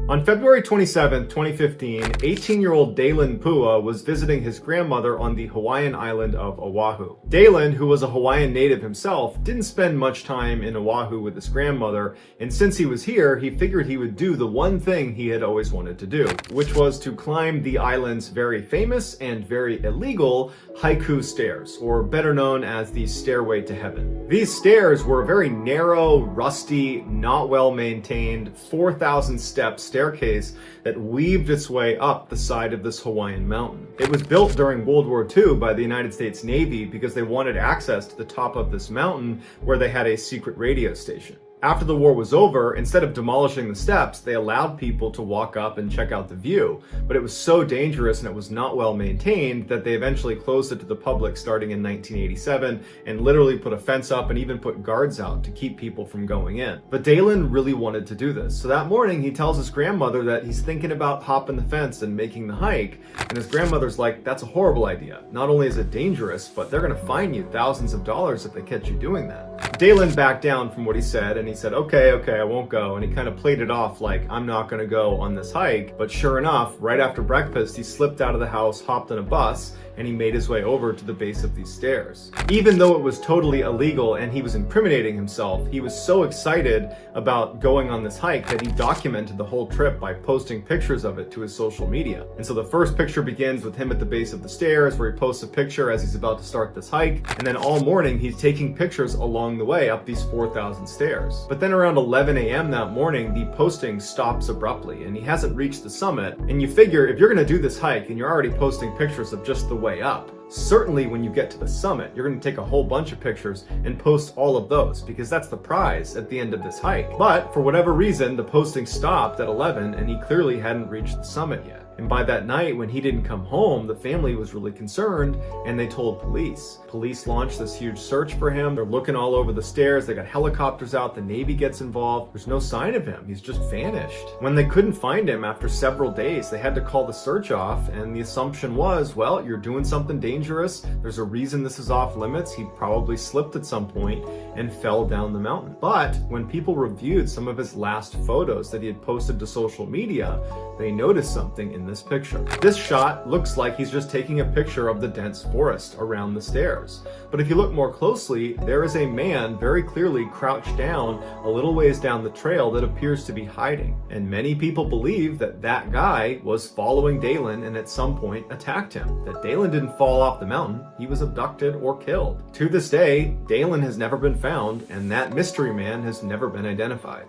On February 27, 2015, 18-year-old Dalen Pua was visiting his grandmother on the Hawaiian island of Oahu. Dalen, who was a Hawaiian native himself, didn't spend much time in Oahu with his grandmother, and since he was here, he figured he would do the one thing he had always wanted to do, which was to climb the island's very famous and very illegal haiku stairs, or better known as the Stairway to Heaven. These stairs were a very narrow, rusty, not well maintained, 4,000 steps staircase that weaved its way up the side of this Hawaiian mountain. It was built during World War II by the United States Navy because they wanted access to the top of this mountain where they had a secret radio station. After the war was over, instead of demolishing the steps, they allowed people to walk up and check out the view. But it was so dangerous and it was not well maintained that they eventually closed it to the public starting in 1987 and literally put a fence up and even put guards out to keep people from going in. But Dalen really wanted to do this. So that morning he tells his grandmother that he's thinking about hopping the fence and making the hike. And his grandmother's like, that's a horrible idea. Not only is it dangerous, but they're gonna fine you thousands of dollars if they catch you doing that. Dalen backed down from what he said and he said, okay, I won't go. And he kind of played it off like, I'm not gonna go on this hike. But sure enough, right after breakfast, he slipped out of the house, hopped on a bus, and he made his way over to the base of these stairs. Even though it was totally illegal and he was incriminating himself, he was so excited about going on this hike that he documented the whole trip by posting pictures of it to his social media. And so the first picture begins with him at the base of the stairs where he posts a picture as he's about to start this hike. And then all morning he's taking pictures along the way up these 4,000 stairs. But then around 11 a.m. that morning, the posting stops abruptly and he hasn't reached the summit. And you figure if you're gonna do this hike and you're already posting pictures of just the way up, certainly when you get to the summit, you're going to take a whole bunch of pictures and post all of those because that's the prize at the end of this hike. But for whatever reason, the posting stopped at 11 and he clearly hadn't reached the summit yet. And by that night, when he didn't come home, the family was really concerned and they told police. Police launched this huge search for him. They're looking all over the stairs. They got helicopters out. The Navy gets involved. There's no sign of him. He's just vanished. When they couldn't find him after several days, they had to call the search off. And the assumption was, well, you're doing something dangerous. There's a reason this is off limits. He probably slipped at some point and fell down the mountain. But when people reviewed some of his last photos that he had posted to social media, they noticed something in this picture. This shot looks like he's just taking a picture of the dense forest around the stairs. But if you look more closely, there is a man very clearly crouched down a little ways down the trail that appears to be hiding. And many people believe that that guy was following Dalen and at some point attacked him. That Dalen didn't fall off the mountain, he was abducted or killed. To this day, Dalen has never been found and that mystery man has never been identified.